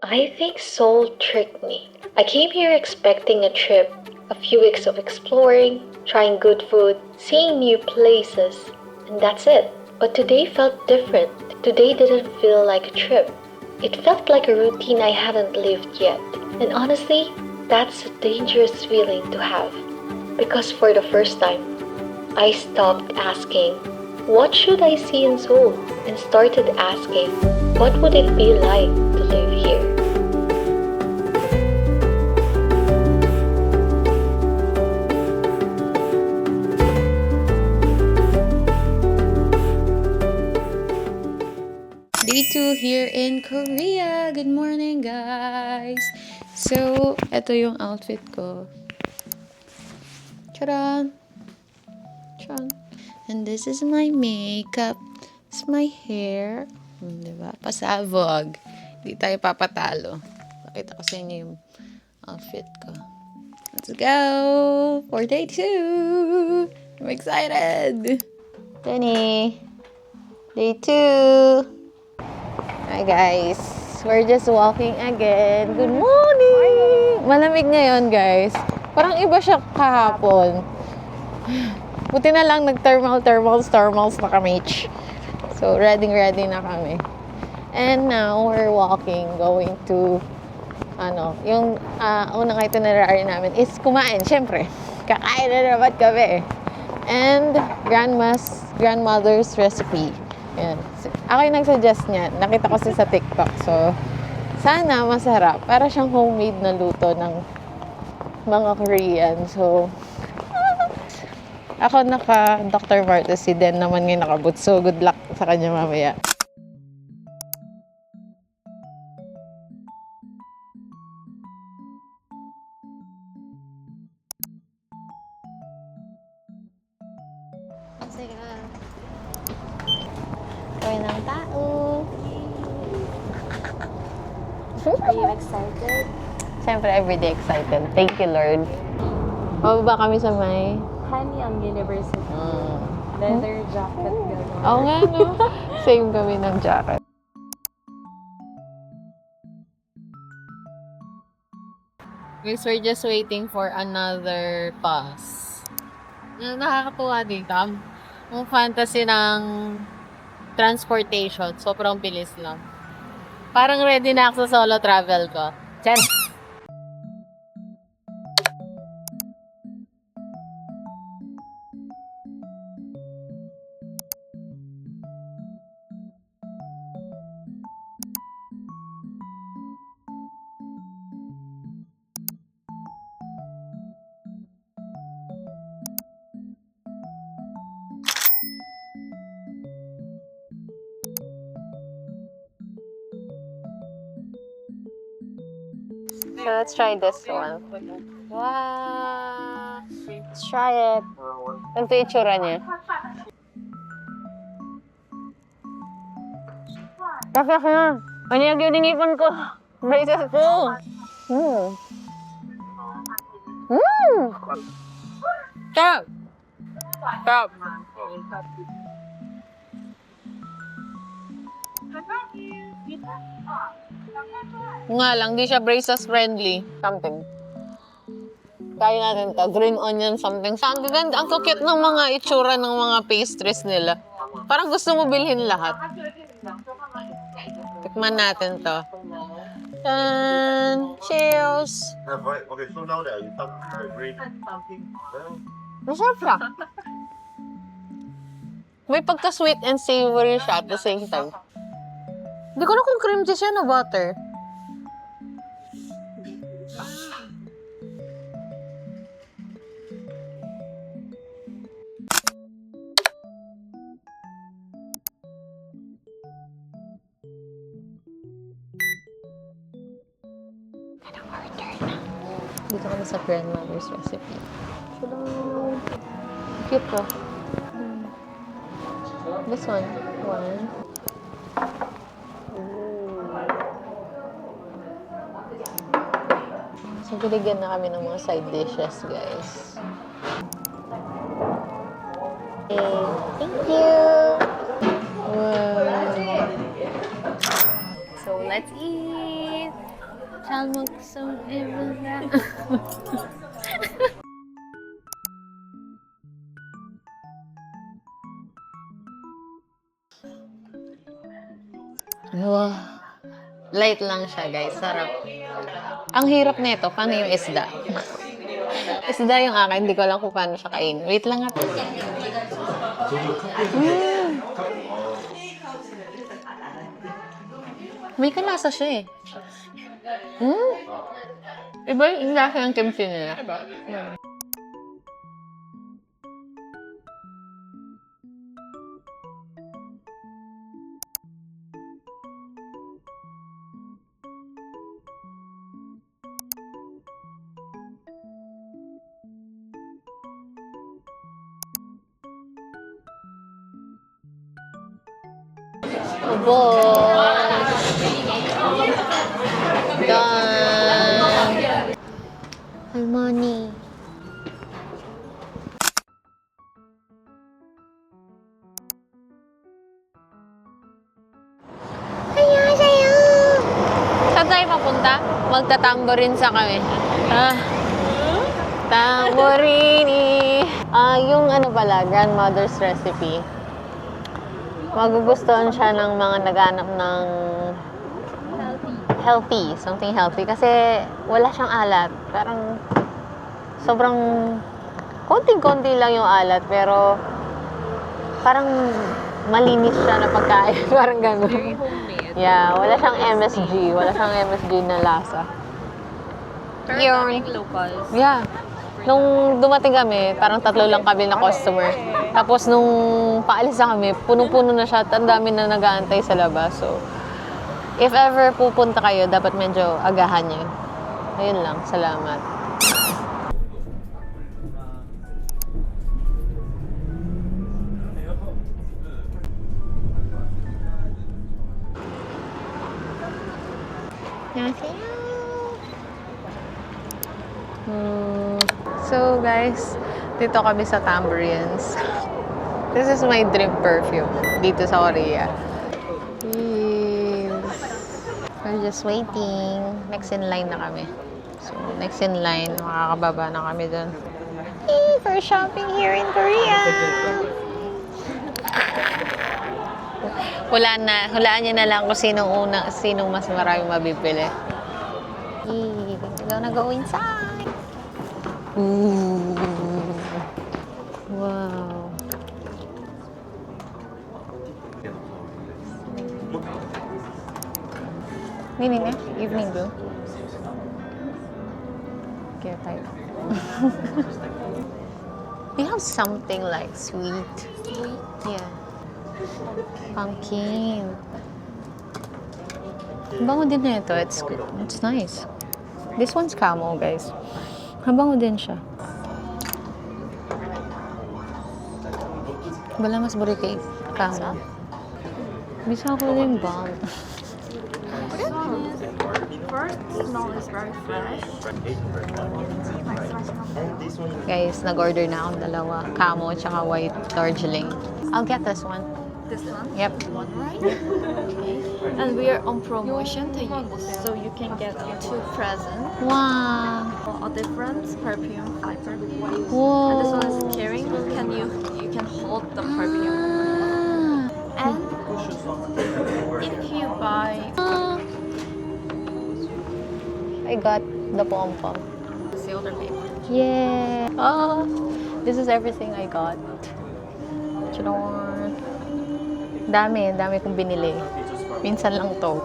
I think Seoul tricked me. I came here expecting a trip, a few weeks of exploring, trying good food, seeing new places, and that's it. But today felt different. Today didn't feel like a trip. It felt like a routine I hadn't lived yet. And honestly, that's a dangerous feeling to have. Because for the first time, I stopped asking, what should I see in Seoul? And started asking, what would it be like to live here? Day 2 here in Korea. Good morning, guys. So, ito yung outfit ko. Charan! Charan! And this is my makeup. This is my hair. Diba? Pasabog. Hindi tayo papatalo. Pakita ko sa inyo yung outfit ko. Let's go! For day 2! I'm excited! Jenny! Day 2! Hi guys, we're just walking again. Good morning! Malamig ngayon guys. Parang iba siya kahapon. Buti na lang nag-thermals na kami. So ready na kami. And now we're walking, going to yung unang itinerary namin is kumain, syempre. Kakain na naman kami. And grandmother's recipe. Yan. Ako yung nag-suggest niya. Nakita ko siya sa TikTok. So, sana masarap. Para siyang homemade na luto ng mga Korean. So, ako naka-Dr. Martez. Si Den naman ngayon nakabot. So, good luck sa kanya mamaya. Sige. Kawin ng tao. Are you excited? Siyempre, everyday excited. Thank you, Lord. Pababa kami sa may... Hanyang University. Leather jacket gano'n. Oo nga, no? Same kami ng jacket. Guys, we're just waiting for another bus. Nakakatuwa dito. Ang fantasy ng transportation, sobrang bilis lang. Parang ready na ako sa solo travel ko. Chan! So let's try this one. Wow! Let's try it. Ito yung itsura niya. Kakak na! Ano yung giningipon ko? Braces ko! Stop! Stop! Nga lang, di siya braces friendly. Something. Kaya natin to. Green onion something. Ang gaganda. Ang cute ng mga itsura ng mga pastries nila. Parang gusto mo bilhin lahat. Tikman natin to. And cheers! Okay, so now that you talk green. Masarap siya. May pagka-sweet and savory siya at the same time. Hindi ko na kung cream cheese yan o butter. Dito kami sa grandmother's recipe. Cute to. This one. One. So, binigyan na kami ng mga side dishes, guys. Okay. Thank you! Wow. So let's eat! 잘 먹습니다. Wow. Light lang siya, guys. Sarap. Ang hirap nito, paano yung isda? Isda yung akin, hindi ko alam kung paano siya kainin. Wait lang nga. May kalasa siya eh. Iba yung lasa ng kimchi nila. Done. Harmony. Saan tayo papunta? Magtatamborin sa kami. Tamborini. Yung ano pala, grandmother's recipe. Magugustuhan siya ng mga naghanap ng healthy, something healthy. Kasi wala siyang alat. Parang sobrang konting-konti lang yung alat, pero parang malinis siya na pagkain. Parang gano'n. Very homemade. Yeah, wala siyang MSG. Wala siyang MSG na lasa. Pero Yun. daming locals. Yeah. Nung dumating kami, parang 3 lang kami na customer. Tapos nung paalis na kami, punong-puno na siya at ang dami na nag-aantay sa labas. So, if ever pupunta kayo, dapat medyo agahan yun. Ayun lang. Salamat. So guys, dito kami sa Tambourines. This is my dream perfume dito sa Korea. Yes. We're just waiting. Next in line na kami. So next in line, makakababa na kami dun. Hey, for shopping here in Korea! Hulaan niyo na lang kung sinong mas maraming mabibili. Hey, we're gonna go inside! Ooh. Wow. Meaning na? Evening blue? Kaya tayo. We have something like sweet. Yeah. Pumpkin. Bango din na ito. It's good. It's nice. This one's camo, guys. Mabango din siya. Wala mas buri kay camo. Bisa ko din bomb. First, smell is very fresh. Guys, nag-order na akong dalawa. Camo tsaka white Darjeeling. I'll get this one. This one? Yep. One, right? Okay. And we are on promotion to use, so you can get 2 presents. Wow. A different perfume flavor. Whoa. And this one is caring. You can hold the perfume. And if you buy I got the pom-pom. silver paper. Yeah. Oh, this is everything I got. Chidor. Dami kong binili. Minsan lang to.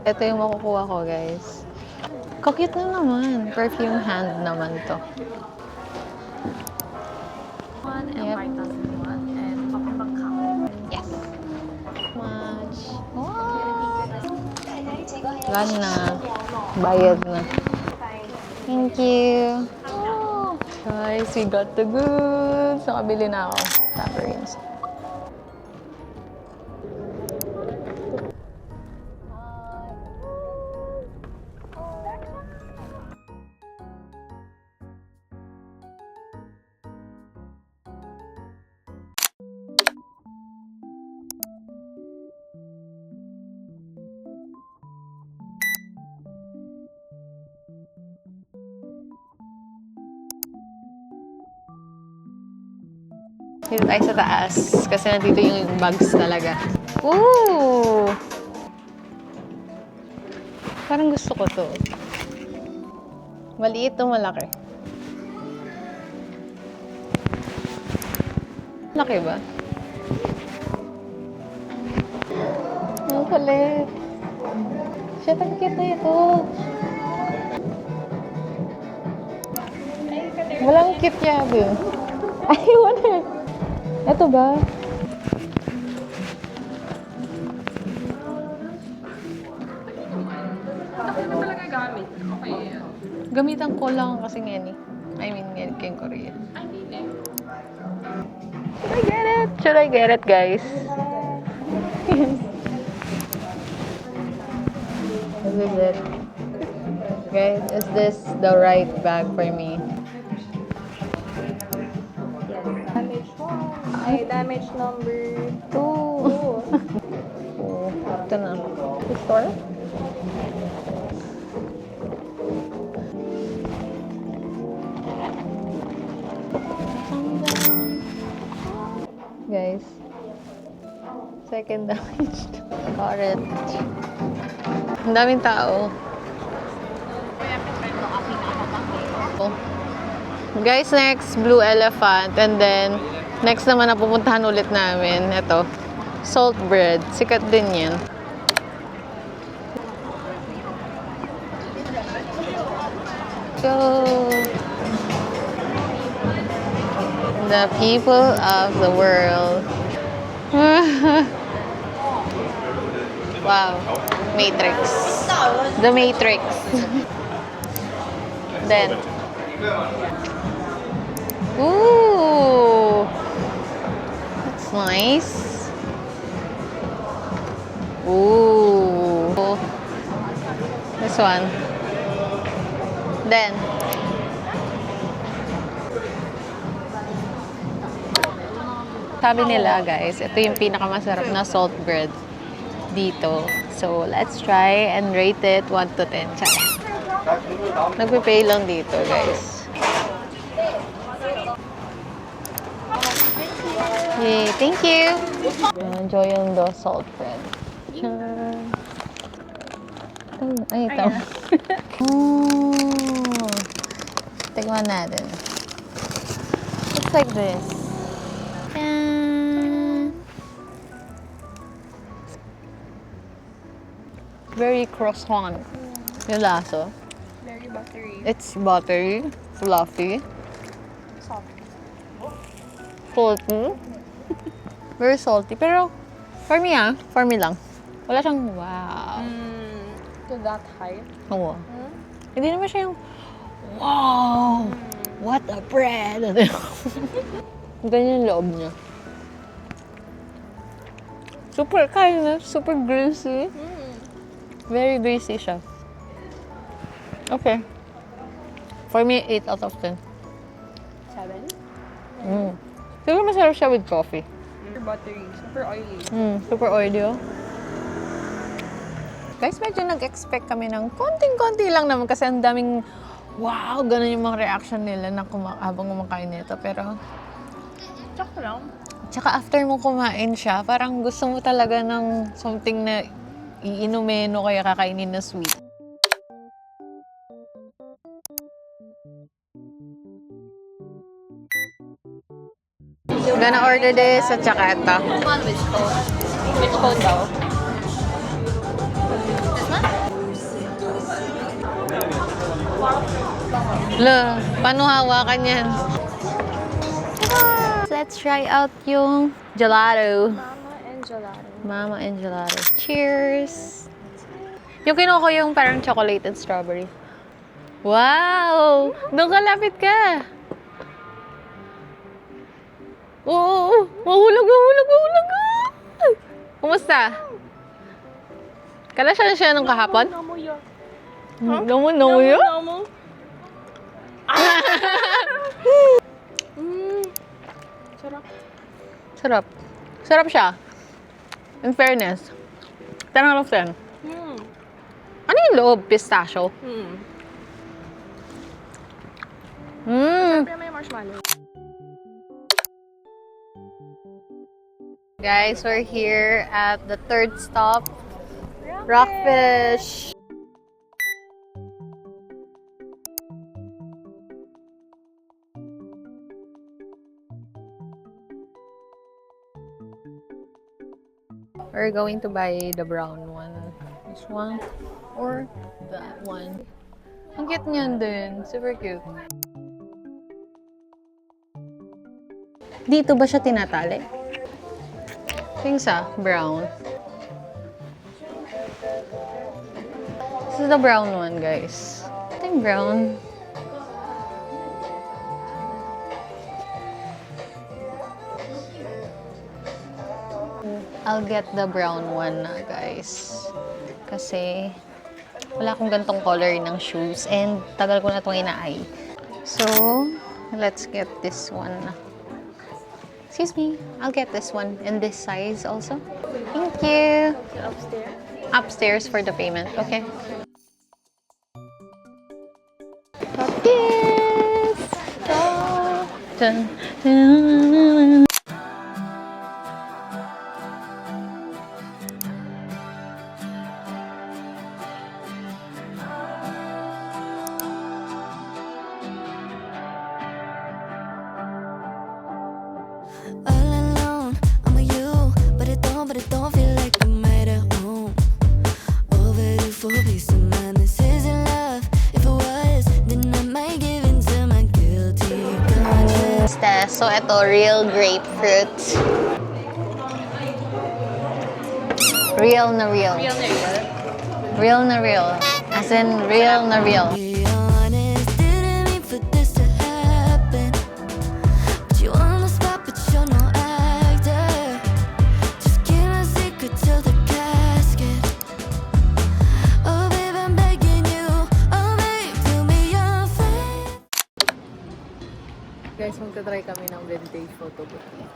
Ito yung makukuha ko, guys. Kakute na naman. Perfume hand naman to. One and Yep. white dozen one and Pampang Kang. Yes. Much. Wow. Wala na. Bayad na. Thank you. Oh. Guys, we got the goods. Nakabili na ako. Tambourines. Dito tayo sa taas. Kasi nandito yung bugs talaga. Ooh! Parang gusto ko to. Maliit o malaki? Laki ba? Ang kulit. Shit, ang cute na ito. Walang cute yabi. Ay, wala. Ito ba? Gamitan ko lang kasi ngayon eh. I mean, ngayon kayong Korea. Should I get it? Should I get it, guys? This is it. Guys, is this the right bag for me? Damage 1. Ay, damage number 2. Oh, ito na. The store? Guys, second damage. Orange. Ang daming tao. Oh. Guys, next, Blue Elephant. And then, next naman na pupuntahan ulit namin. Ito, salt bread. Sikat din yan. Go! The people of the world. Wow. Matrix. The Matrix. Then. Ooh. That's nice. Ooh. This one. Then. Sabi nila, guys, ito yung pinakamasarap na salt bread dito. So, let's try and rate it 1 to 10. Tsaka. Nagpipay lang dito, guys. Yay, thank you! Enjoy yung the salt bread. Tchan! Ay, ito. Oh. Tignan natin. Looks like this. Very croissant. Yung lasa. Very buttery. It's buttery, fluffy, Soft. salty. Very salty. Pero, for me lang. Wala siyang wow. To that height. Oo. Hindi naman siya yung, wow! What a bread! Ganyan yung loob niya. Super super greasy. Very greasy siya. Okay. For me, 8 out of 10. 7. Siguro masarap siya with coffee. Super buttery. Super oily. Super oily, oh. Guys, medyo nag-expect kami ng konting-konti lang naman kasi ang daming wow, ganun yung mga reaction nila na habang kumakain nito. Pero, Tsaka lang. tsaka after mo kumain siya, parang gusto mo talaga ng something na iinumin o kaya kakainin na sweet. Gonna order this at saka ito. Which cone daw? Lo, paano hawakan yan? Let's try out yung gelato. Mama and gelato. Mama and gelato. Cheers! Yung kinuha ko yung parang chocolate and strawberry. Wow! Doon ka, lapit ka! Oo! Mahulog! Kumusta? Kala siya nung kahapon? Namo yo. Namo yun? Namo. Sarap. Sarap. Sarap siya. In fairness. 10 out of 10. Ano yung loob? Pistachio? Siyempre may marshmallow. Guys, we're here at the third stop, Rockfish. We're going to buy the brown one. This one or that one. Ang cute niyan din. Super cute. Dito ba siya tinatali? Yung isa, brown. This is the brown one, guys. Ito yung brown. I'll get the brown one na, guys. Kasi wala akong gantong color ng shoes and tagal ko na itong ina-eye. So, let's get this one. Excuse me, I'll get this one in this size also. Thank you. Upstairs. Upstairs for the payment. Okay. Got this. Oh. Dun, dun. All alone, I'm with you, but it don't feel like I'm right at home. Overdue for peace of mind, this isn't love. If it was, then I might give in to my guilty conscience. So, ito, real grapefruit. Real na real. Real na real. Real na real. As in, real na real. Be honest, didn't mean for this to happen. But you on the spot, but you're no actor. Just keep my secret till the casket. Oh, babe, I'm begging you. Oh, babe, do me a favor. Guys, magta-try kami ng vintage photo booth.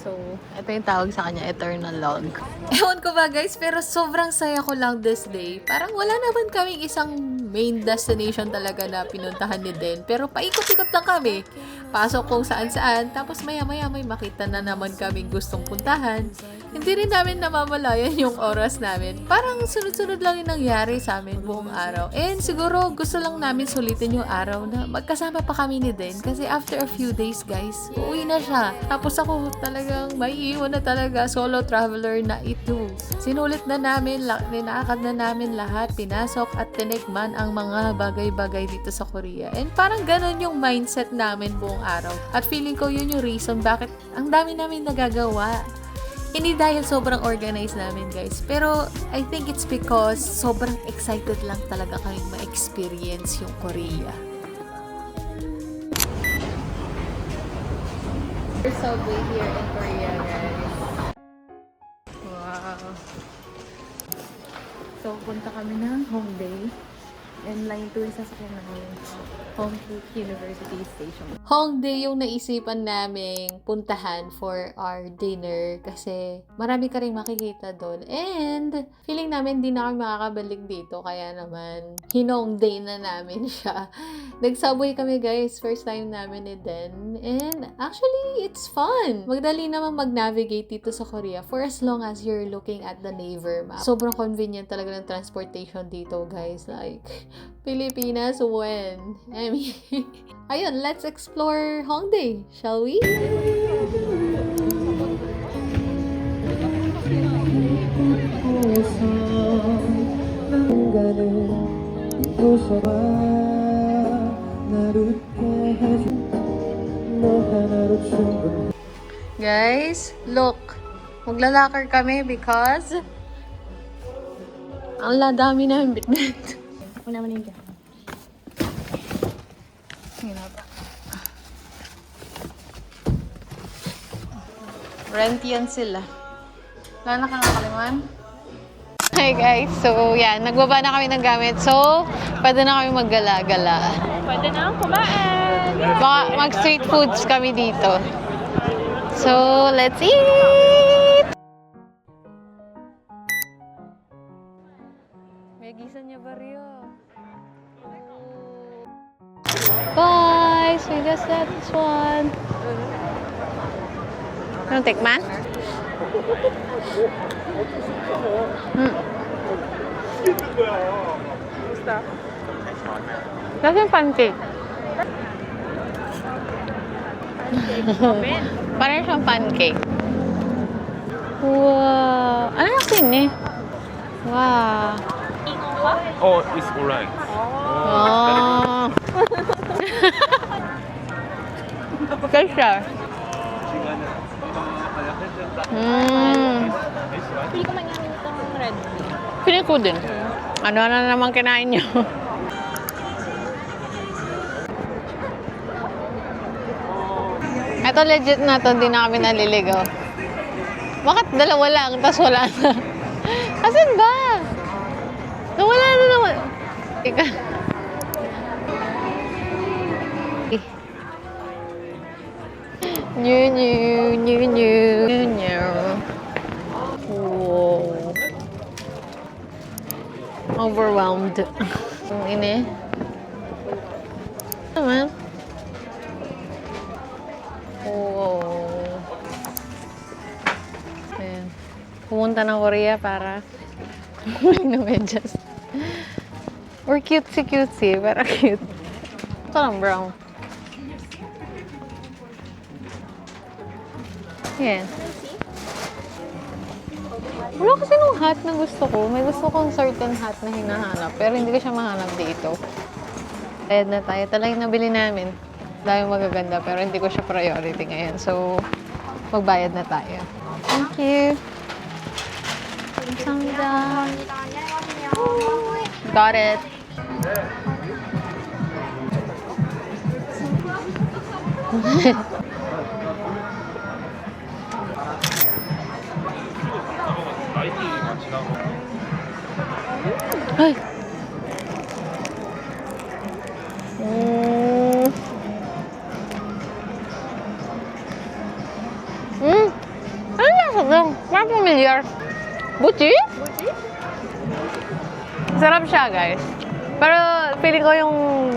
So, ito yung tawag sa kanya, eternal log. Ewan ko ba guys, pero sobrang saya ko lang this day. Parang wala naman kaming isang main destination talaga na pinuntahan ni Den. Pero paikot-ikot lang kami. Pasok kung saan-saan. Tapos maya-maya may makita na naman kaming gustong puntahan. Hindi rin namin namamalayan yung oras namin. Parang sunod-sunod lang yung nangyari sa amin buong araw. And siguro gusto lang namin sulitin yung araw na magkasama pa kami ni Den. Kasi after a few days guys, uuwi na siya. Tapos ako talagang may iwan na talaga. Solo traveler na ito. Sinulit na namin, ninakad na namin lahat. Pinasok at tinikman ang mga bagay-bagay dito sa Korea. And parang ganun yung mindset namin buong araw. At feeling ko yun yung reason bakit ang dami namin nagagawa. Hindi dahil sobrang organized namin guys. Pero I think it's because sobrang excited lang talaga kaming ma-experience yung Korea. There's subway here in Korea guys. Wow. So punta kami ng Hongdae. And line 2 yung sasakyan namin. Hongdae University Station. Hongdae yung naisipan naming puntahan for our dinner kasi marami ka rin makikita doon. And feeling namin di na kami makakabalik dito kaya naman hinongdae na namin siya. Nag-subway kami guys. First time namin ni Den. And actually, it's fun. Magdali naman mag-navigate dito sa Korea for as long as you're looking at the Naver map. Sobrang convenient talaga ng transportation dito guys. Like, Pilipinas when? I mean, ayun, let's explore Hongdae, shall we? Guys, look. Maglalakar kami because ang dami namin bitbit. Ako naman yung dyan. Rent yan sila. Wala na kang nakalimutan? Hi guys, so yan, nagbaba na kami ng gamit. So, pwede na kami maggala-gala. Pwede na kumain! Mag-street foods kami dito. So, let's eat! May gisan niya ba rin? Guys, we just got this one. Ano, tikman? Kasi yung pancake. Parang siyang pancake. Wow. Ano yung sini? Wow. Oh, it's alright. Oh. Kasha. Pili ko man yung itong red. Piling ko din. Ano na naman kinain niyo? Ito legit na to, hindi na kami naliligaw. Bakit dalawa lang, tas wala na? Asan ba? Nawala na naman. Ika. New. Wow. Overwhelmed. Ang ini. Naman. Wow. Ayan. Pumunta ng Korea para kumain ng medyas. Or cutesy, pero cute. Ito lang, brown. Yan. Wala kasi nung hat na gusto ko. May gusto kong certain hat na hinahanap, pero hindi ko siya mahanap dito. Bayad na tayo. Talagang nabili namin. Dahil magaganda, pero hindi ko siya priority ngayon. So, magbayad na tayo. Thank you. 감사합니다. Got it. Ay. Ano lasa doon? Parang familiar. Buchi? Sarap siya, guys. Pero feeling ko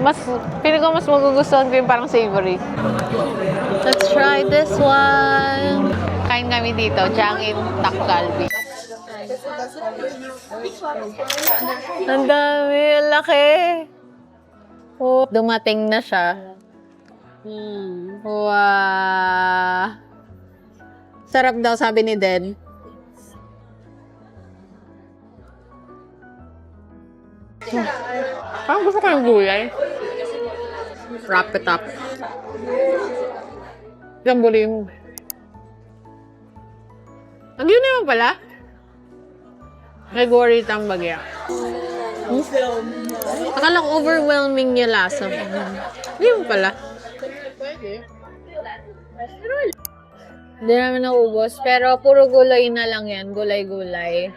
mas magugustuhan ko yung parang savory. Let's try this one. Kain kami dito, Jangin Takgalbi. Ang dami, ang laki. Oh, dumating na siya. Wow. Sarap daw, sabi ni Den. Parang gusto ko yung gulay. Wrap it up. Isang bulim. Ang yun naman pala. May gory tambagya. Akala ko overwhelming yung lasa. Hindi mo pala. Hindi namin naubos. Pero puro gulay na lang yan. Gulay-gulay.